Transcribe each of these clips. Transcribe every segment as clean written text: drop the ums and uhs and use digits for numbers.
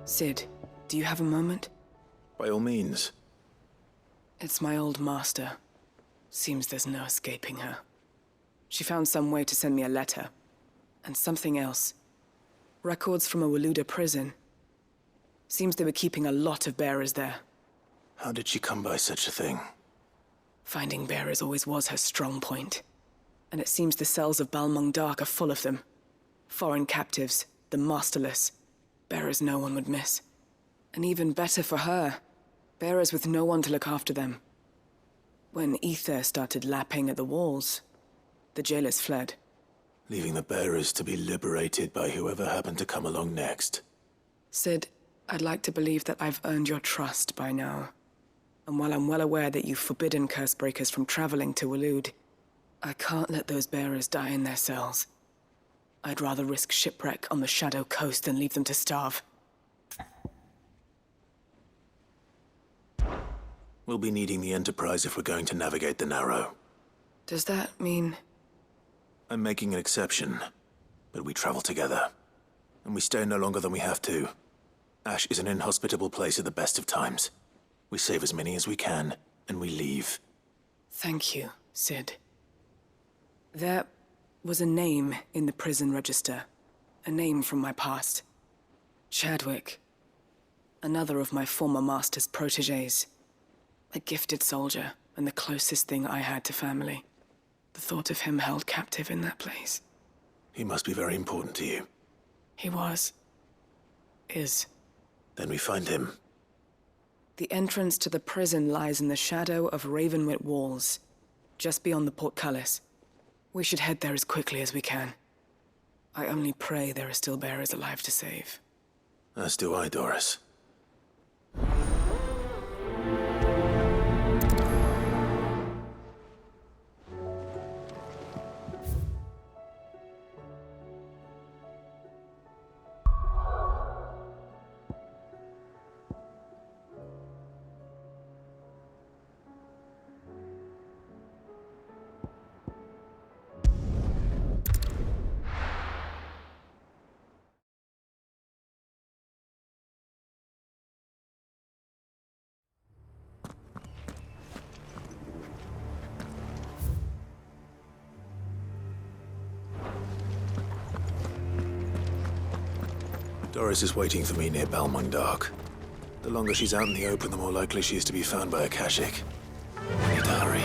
Sid, do you have a moment? By all means. It's my old master. Seems there's no escaping her. She found some way to send me a letter. And something else. Records from a Waluda prison. Seems they were keeping a lot of bearers there. How did she come by such a thing? Finding bearers always was her strong point. And it seems the cells of Balmung Dark are full of them. Foreign captives, the masterless. Bearers no one would miss. And even better for her, bearers with no one to look after them. When ether started lapping at the walls, the jailers fled. Leaving the bearers to be liberated by whoever happened to come along next. Sid, I'd like to believe that I've earned your trust by now. And while I'm well aware that you've forbidden Cursebreakers from traveling to Waloed, I can't let those bearers die in their cells. I'd rather risk shipwreck on the Shadow Coast than leave them to starve. We'll be needing the Enterprise if we're going to navigate the Narrow. Does that mean... I'm making an exception, but we travel together. And we stay no longer than we have to. Ash is an inhospitable place at the best of times. We save as many as we can, and we leave. Thank you, Sid. There was a name in the prison register. A name from my past. Chadwick. Another of my former master's protégés. A gifted soldier, and the closest thing I had to family. The thought of him held captive in that place. He must be very important to you. He was. Is. Then we find him. The entrance to the prison lies in the shadow of Ravenwit Walls, just beyond the portcullis. We should head there as quickly as we can. I only pray there are still bearers alive to save. As do I, Doris. Doris is waiting for me near Balmung Dark. The longer she's out in the open, the more likely she is to be found by a Kashyyyk. I need to hurry.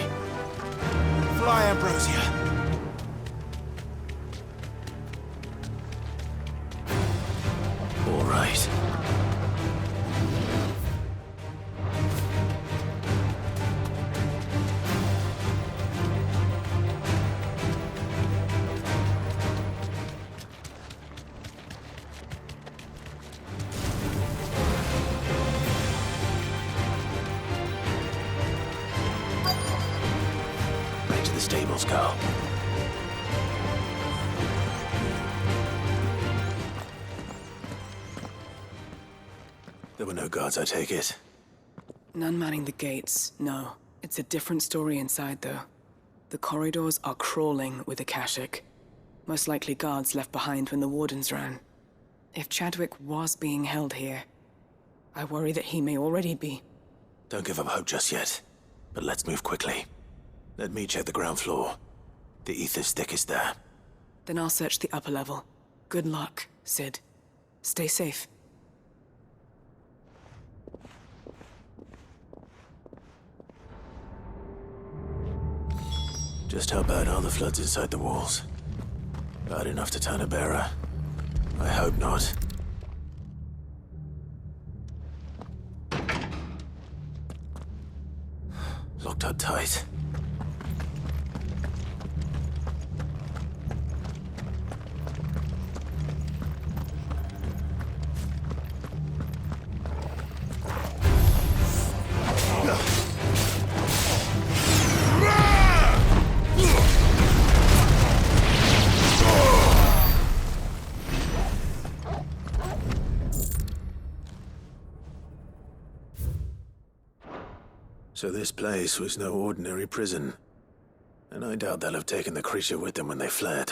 Fly, Ambrosia! All right. Back to the stables, Carl. There were no guards, I take it. None manning the gates, no. It's a different story inside, though. The corridors are crawling with a Kashyyyk. Most likely guards left behind when the wardens ran. If Chadwick was being held here, I worry that he may already be. Don't give up hope just yet, but let's move quickly. Let me check the ground floor. The ether stick is there. Then I'll search the upper level. Good luck, Sid. Stay safe. Just how bad are the floods inside the walls? Bad enough to turn a bearer? I hope not. Locked up tight. So this place was no ordinary prison. And I doubt they'll have taken the creature with them when they fled.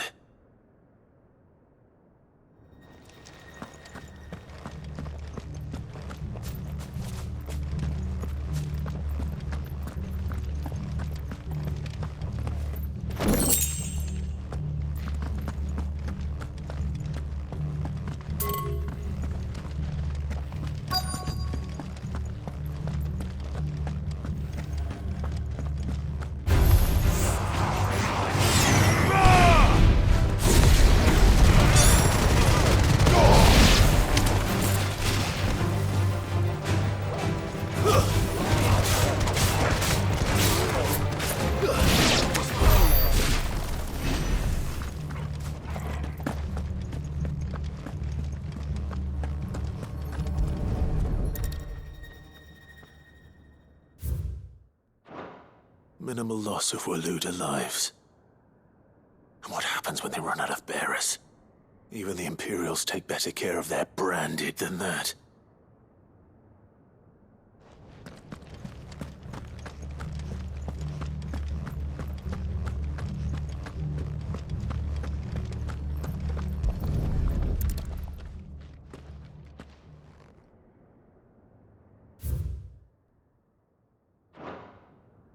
Minimal loss if we're Luda lives. And what happens when they run out of bearers? Even the Imperials take better care of their branded than that.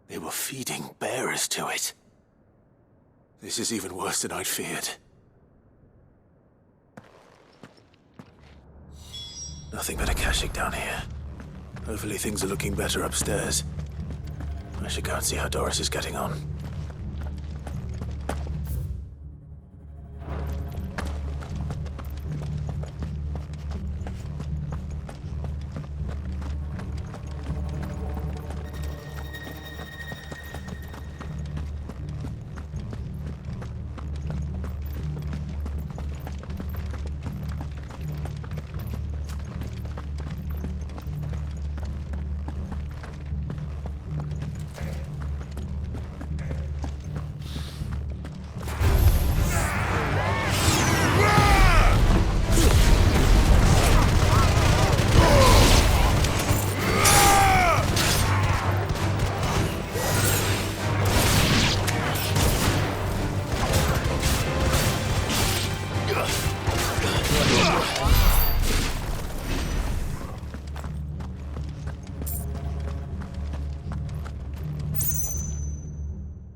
They were feeding bearers to it. This is even worse than I'd feared. Nothing but a Akashic down here. Hopefully things are looking better upstairs. I should go and see how Doris is getting on.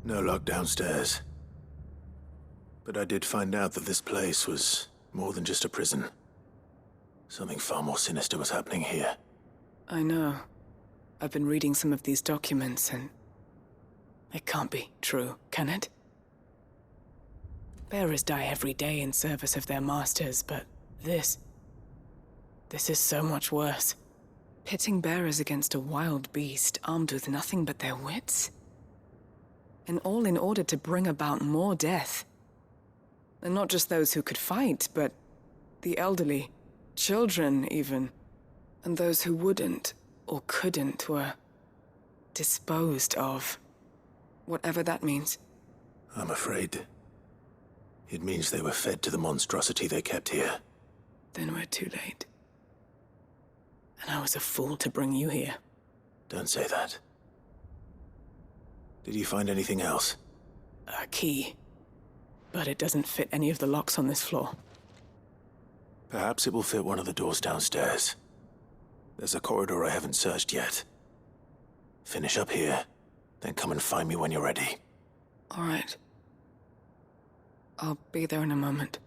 No luck downstairs. But I did find out that this place was more than just a prison. Something far more sinister was happening here. I know. I've been reading some of these documents and... it can't be true, can it? Bearers die every day in service of their masters, but this is so much worse. Pitting bearers against a wild beast armed with nothing but their wits? And all in order to bring about more death. And not just those who could fight, but the elderly, children even. And those who wouldn't or couldn't were disposed of. Whatever that means. I'm afraid it means they were fed to the monstrosity they kept here. Then we're too late. And I was a fool to bring you here. Don't say that. Did you find anything else? A key. But it doesn't fit any of the locks on this floor. Perhaps it will fit one of the doors downstairs. There's a corridor I haven't searched yet. Finish up here, then come and find me when you're ready. All right. I'll be there in a moment.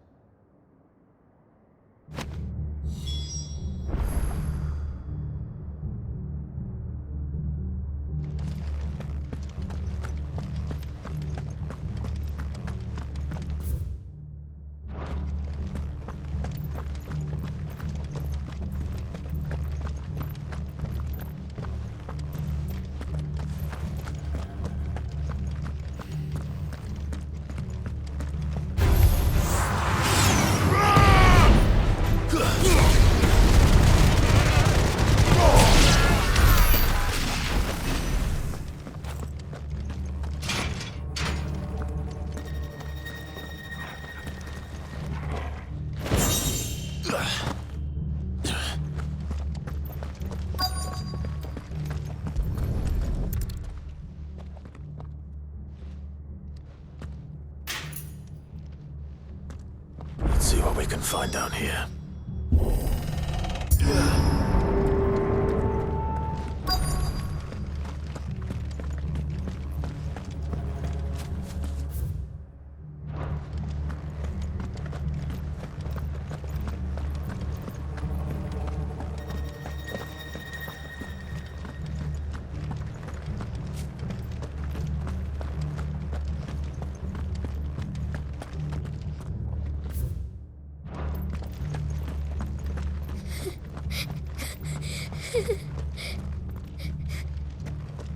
Let's see what we can find down here.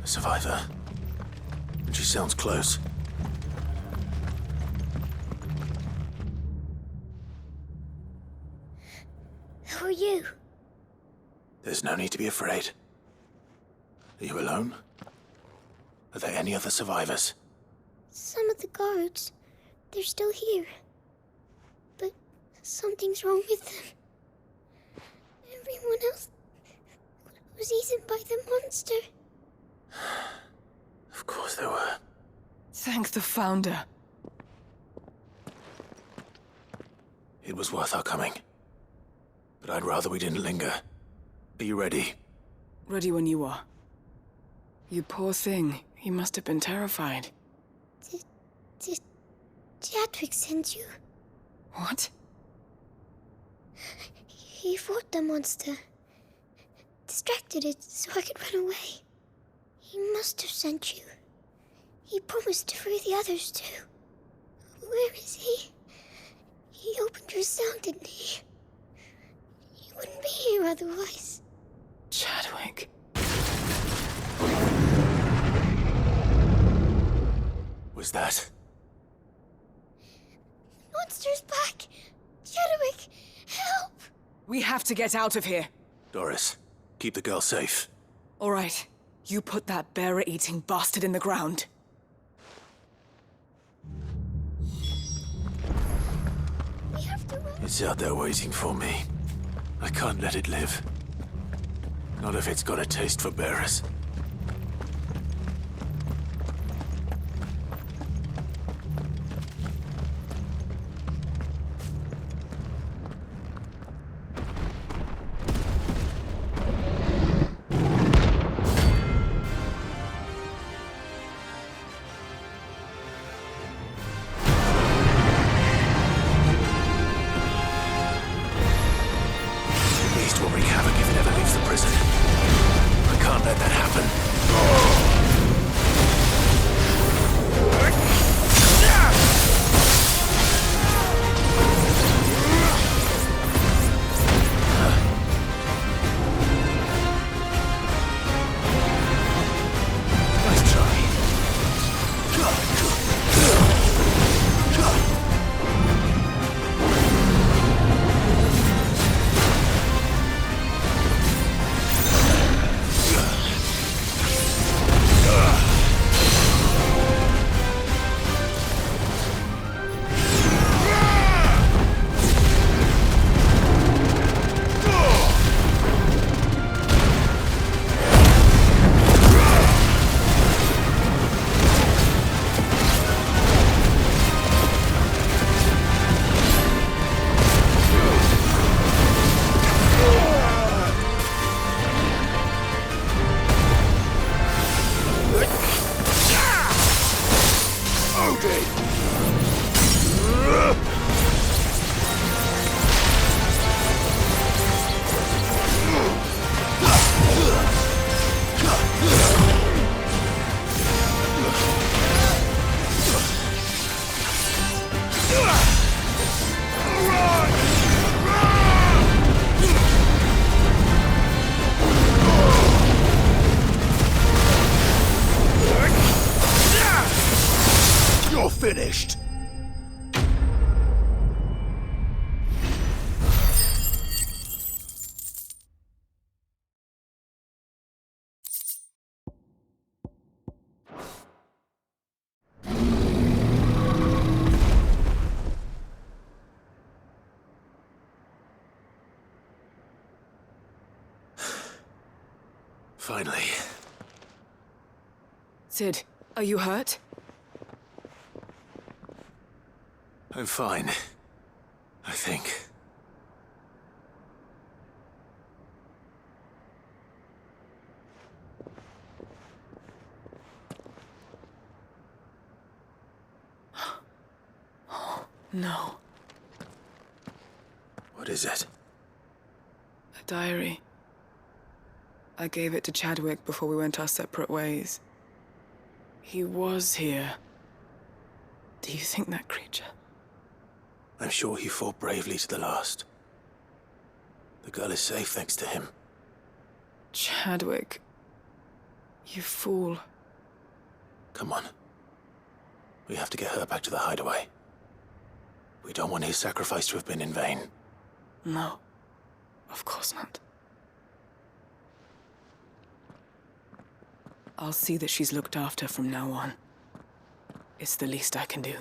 A survivor. And she sounds close. Who are you? There's no need to be afraid. Are you alone? Are there any other survivors? Some of the guards, they're still here. But something's wrong with them. Everyone else was eaten by the monster. Of course there were. Thank the Founder. It was worth our coming. But I'd rather we didn't linger. Are you ready? Ready when you are. You poor thing. You must have been terrified. Did Chadwick send you? What? He fought the monster. Distracted it so I could run away. He must have sent you. He promised to free the others too. Where is he? He opened your cell, didn't he? He wouldn't be here otherwise. Chadwick. Was that? Monster's back! Chadwick, help! We have to get out of here. Doris, keep the girl safe. All right. You put that bearer-eating bastard in the ground. We have to run. It's out there waiting for me. I can't let it live. Not if it's got a taste for bearers. Finished. Finally. Sid, are you hurt? I'm fine. I think. No. What is it? A diary. I gave it to Chadwick before we went our separate ways. He was here. Do you think that creature? I'm sure he fought bravely to the last. The girl is safe thanks to him. Chadwick. You fool. Come on. We have to get her back to the hideaway. We don't want his sacrifice to have been in vain. No. Of course not. I'll see that she's looked after from now on. It's the least I can do.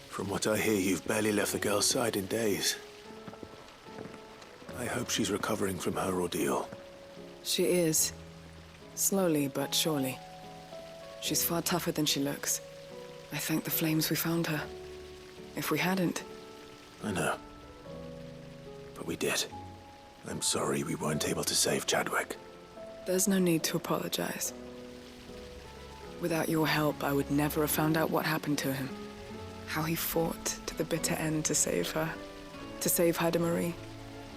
From what I hear, you've barely left the girl's side in days. I hope she's recovering from her ordeal. She is. Slowly but surely. She's far tougher than she looks. I thank the flames we found her. If we hadn't... I know. But we did. I'm sorry we weren't able to save Chadwick. There's no need to apologize. Without your help, I would never have found out what happened to him. How he fought to the bitter end to save her. To save Haida Marie.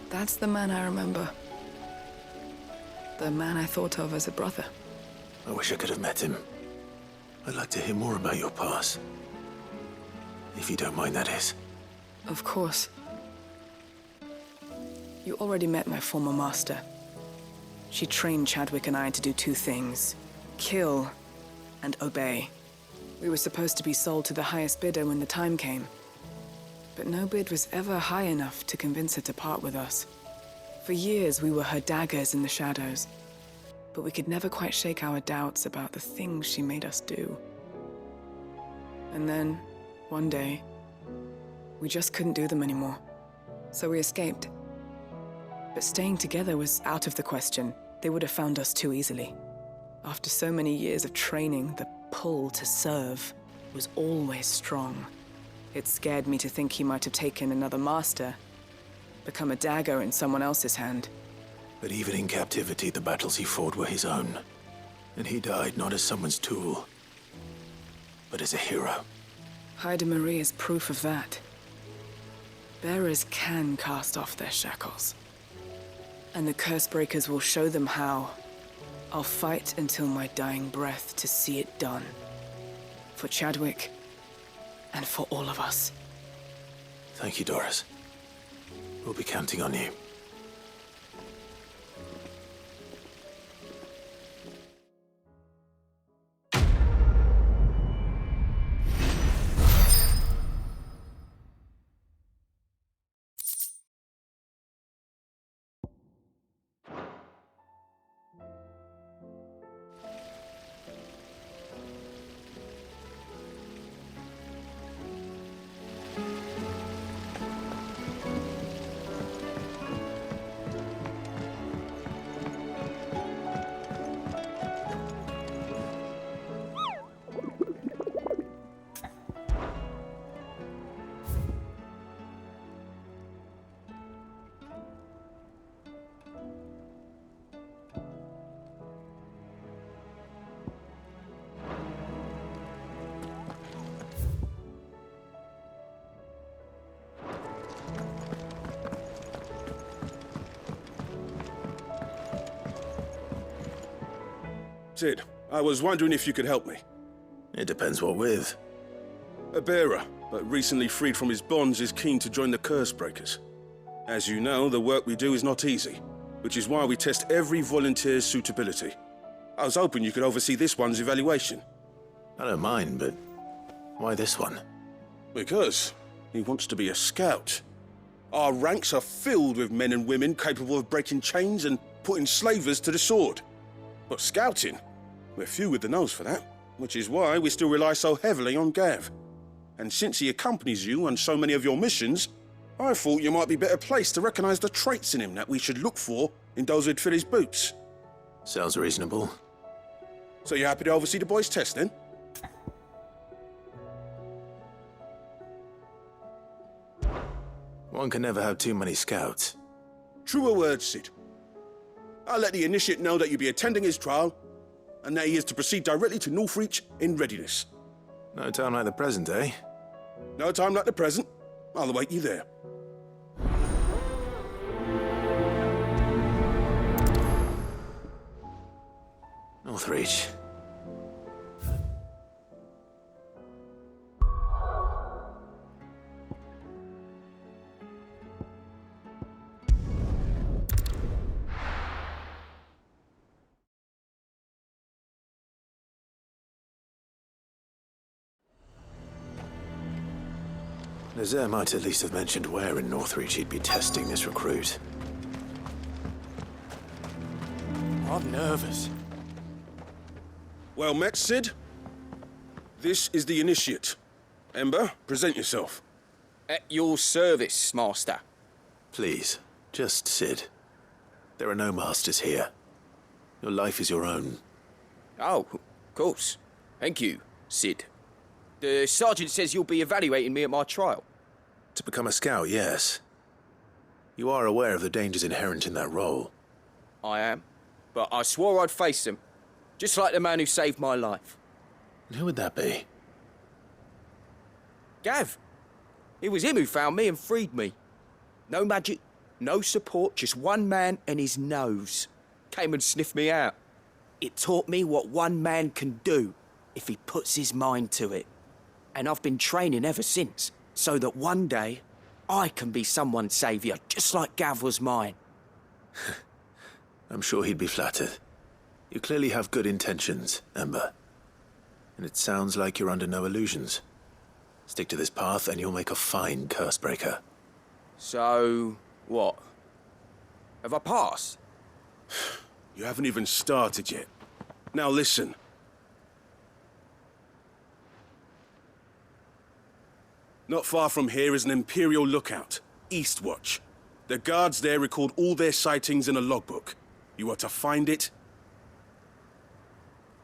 That's the man I remember. The man I thought of as a brother. I wish I could have met him. I'd like to hear more about your past. If you don't mind, that is. Of course. You already met my former master. She trained Chadwick and I to do two things. Kill and obey. We were supposed to be sold to the highest bidder when the time came. But no bid was ever high enough to convince her to part with us. For years, we were her daggers in the shadows. But we could never quite shake our doubts about the things she made us do. And then, one day, we just couldn't do them anymore. So we escaped. But staying together was out of the question. They would have found us too easily. After so many years of training, the pull to serve was always strong. It scared me to think he might have taken another master, become a dagger in someone else's hand. But even in captivity, the battles he fought were his own. And he died not as someone's tool, but as a hero. Haida Marie is proof of that. Bearers can cast off their shackles. And the Cursebreakers will show them how. I'll fight until my dying breath to see it done. For Chadwick, and for all of us. Thank you, Doris. We'll be counting on you. Sid, I was wondering if you could help me. It depends what with. A bearer, but recently freed from his bonds, is keen to join the Cursebreakers. As you know, the work we do is not easy, which is why we test every volunteer's suitability. I was hoping you could oversee this one's evaluation. I don't mind, but why this one? Because he wants to be a scout. Our ranks are filled with men and women capable of breaking chains and putting slavers to the sword. But scouting, we're few with the nose for that, which is why we still rely so heavily on Gav. And since he accompanies you on so many of your missions, I thought you might be better placed to recognize the traits in him that we should look for in those who'd fill his boots. Sounds reasonable. So you're happy to oversee the boys' test, then? One can never have too many scouts. Truer words, Sid. I'll let the initiate know that you'll be attending his trial, and that he is to proceed directly to Northreach in readiness. No time like the present, eh? No time like the present. I'll await you there. Northreach. Nazaire might at least have mentioned where in Northreach he'd be testing this recruit. I'm nervous. Well met, Sid. This is the initiate. Ember, present yourself. At your service, Master. Please, just Sid. There are no masters here. Your life is your own. Oh, of course. Thank you, Sid. The sergeant says you'll be evaluating me at my trial. To become a scout, yes. You are aware of the dangers inherent in that role. I am. But I swore I'd face them. Just like the man who saved my life. And who would that be? Gav. It was him who found me and freed me. No magic, no support, just one man and his nose. Came and sniffed me out. It taught me what one man can do if he puts his mind to it. And I've been training ever since, so that one day I can be someone's saviour, just like Gav was mine. I'm sure he'd be flattered. You clearly have good intentions, Ember. And it sounds like you're under no illusions. Stick to this path and you'll make a fine cursebreaker. So, what? Have I passed? You haven't even started yet. Now listen. Not far from here is an Imperial lookout, Eastwatch. The guards there record all their sightings in a logbook. You are to find it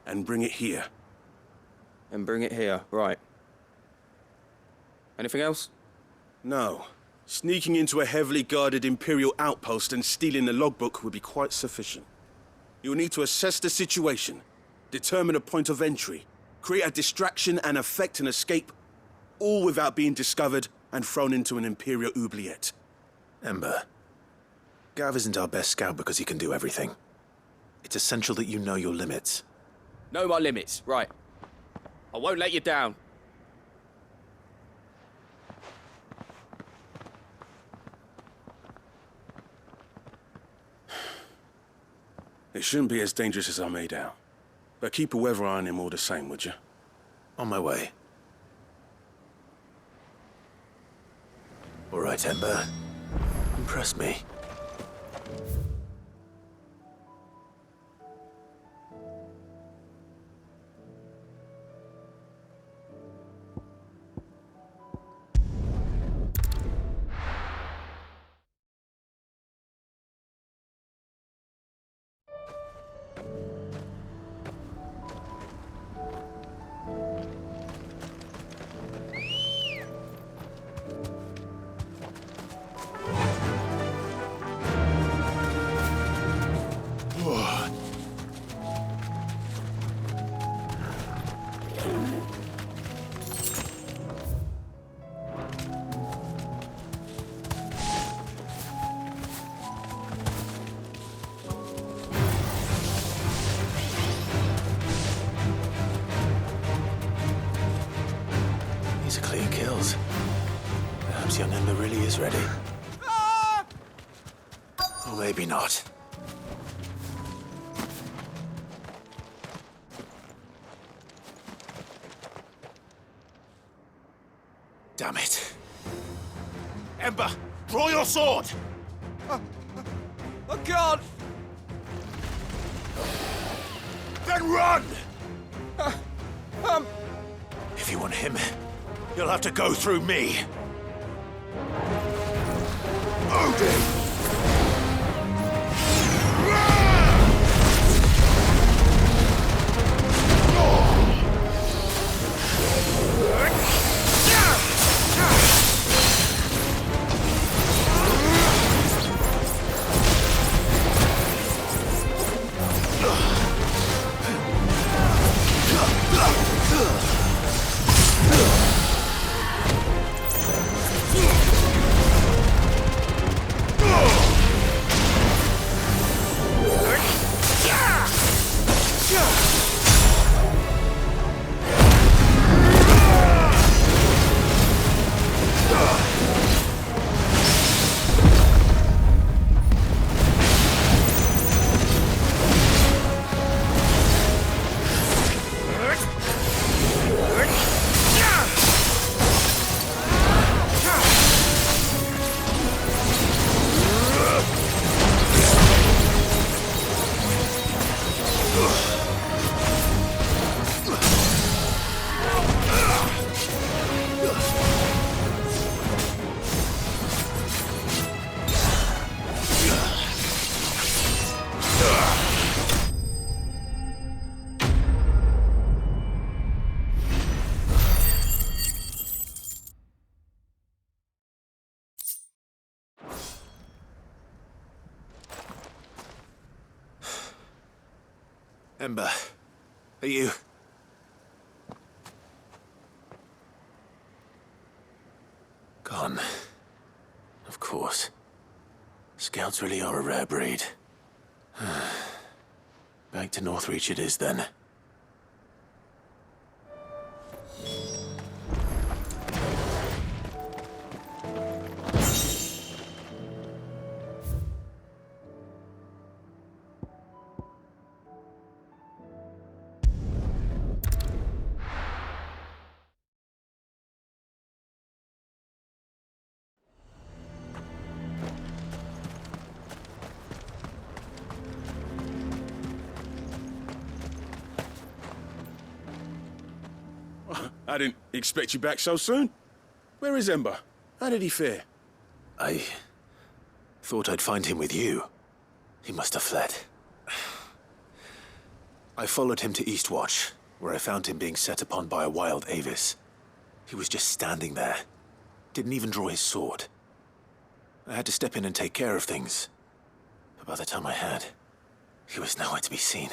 and bring it here. And bring it here, right. Anything else? No. Sneaking into a heavily guarded Imperial outpost and stealing the logbook would be quite sufficient. You'll need to assess the situation, determine a point of entry, create a distraction and effect an escape, all without being discovered and thrown into an Imperial oubliette. Ember, Gav isn't our best scout because he can do everything. It's essential that you know your limits. Know my limits, right. I won't let you down. It shouldn't be as dangerous as I made out. But keep a weather eye on him all the same, would you? On my way. All right, Ember. Impress me. These are clean kills. Perhaps young Ember really is ready. Or maybe not. Damn it. Ember, draw your sword! I can't! Then run! If you want him, you'll have to go through me. Odin! Ember, are you... Gone. Of course. Scouts really are a rare breed. Back to Northreach it is, then. I didn't expect you back so soon. Where is Ember? How did he fare? I thought I'd find him with you. He must have fled. I followed him to Eastwatch, where I found him being set upon by a wild Avis. He was just standing there. Didn't even draw his sword. I had to step in and take care of things. But by the time I had, he was nowhere to be seen.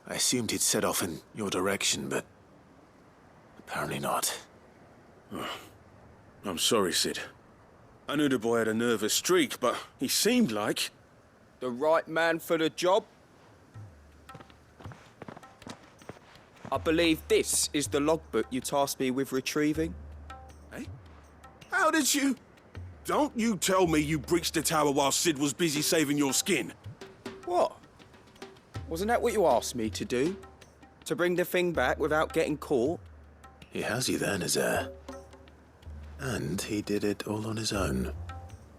I assumed he'd set off in your direction, but apparently not. I'm sorry, Sid. I knew the boy had a nervous streak, but he seemed like... The right man for the job? I believe this is the logbook you tasked me with retrieving. Eh? How did you... Don't you tell me you breached the tower while Sid was busy saving your skin. What? Wasn't that what you asked me to do? To bring the thing back without getting caught? He has you there, Nazaire. And he did it all on his own.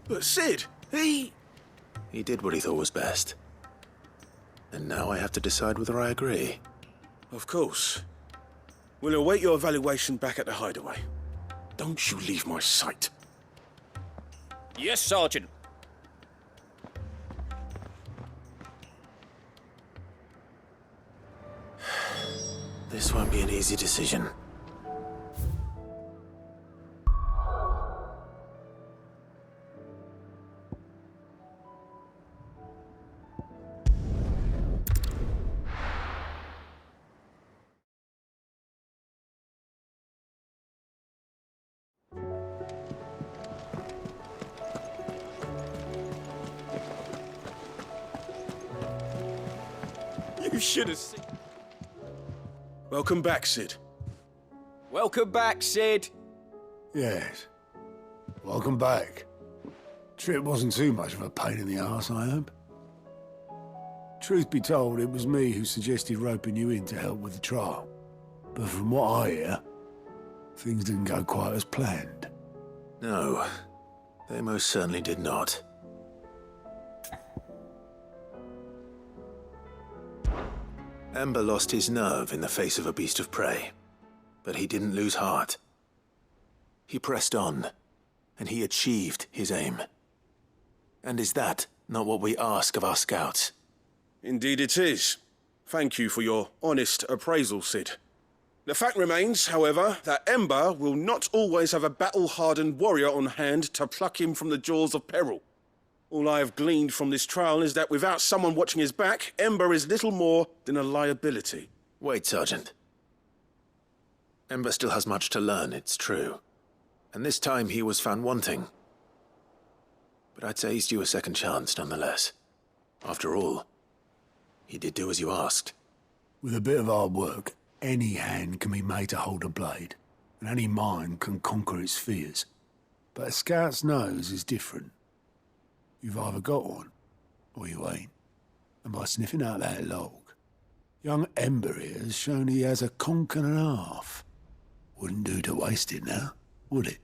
But Sid, he did what he thought was best. And now I have to decide whether I agree. Of course. We'll await your evaluation back at the hideaway. Don't you leave my sight. Yes, Sergeant. This won't be an easy decision. You should have seen... Welcome back, Sid. Welcome back, Sid. Yes. Welcome back. Trip wasn't too much of a pain in the arse, I hope. Truth be told, it was me who suggested roping you in to help with the trial. But from what I hear, things didn't go quite as planned. No, they most certainly did not. Ember lost his nerve in the face of a beast of prey, but he didn't lose heart. He pressed on, and he achieved his aim. And is that not what we ask of our scouts? Indeed it is. Thank you for your honest appraisal, Sid. The fact remains, however, that Ember will not always have a battle-hardened warrior on hand to pluck him from the jaws of peril. All I have gleaned from this trial is that without someone watching his back, Ember is little more than a liability. Wait, Sergeant. Ember still has much to learn, it's true. And this time he was found wanting. But I'd say he's due a second chance, nonetheless. After all, he did do as you asked. With a bit of hard work, any hand can be made to hold a blade, and any mind can conquer its fears. But a scout's nose is different. You've either got one, or you ain't. And by sniffing out that log, young Ember here has shown he has a conch and a half. Wouldn't do to waste it now, would it?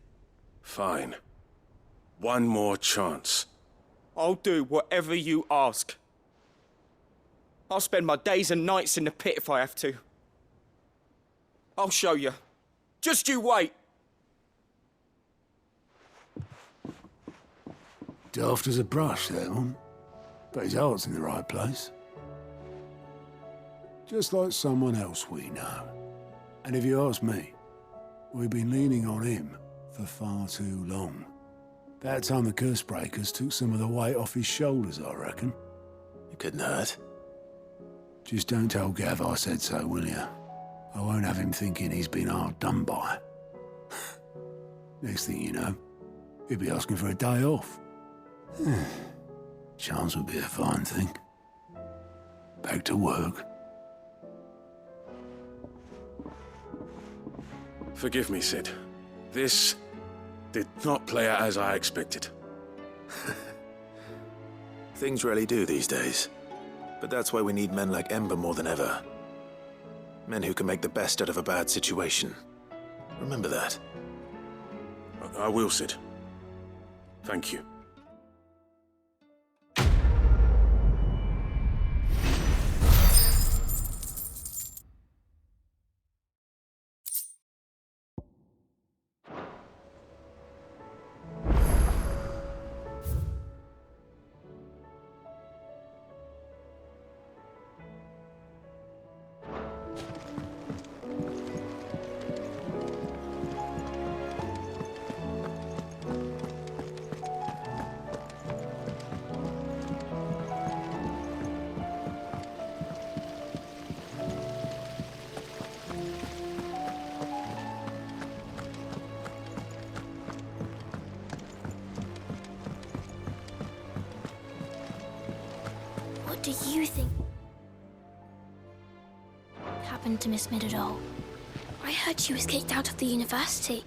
Fine. One more chance. I'll do whatever you ask. I'll spend my days and nights in the pit if I have to. I'll show you. Just you wait. Daft as a brush, that one. But his heart's in the right place. Just like someone else we know. And if you ask me, we've been leaning on him for far too long. That time the Cursebreakers took some of the weight off his shoulders, I reckon. It couldn't hurt. Just don't tell Gav I said so, will you? I won't have him thinking he's been hard done by. Next thing you know, he'll be asking for a day off. Chance would be a fine thing. Back to work. Forgive me, Sid. This did not play out as I expected. Things rarely do these days. But that's why we need men like Ember more than ever. Men who can make the best out of a bad situation. Remember that. I will, Sid. Thank you. What do you think happened to Miss Mid at all? I heard she was kicked out of the university.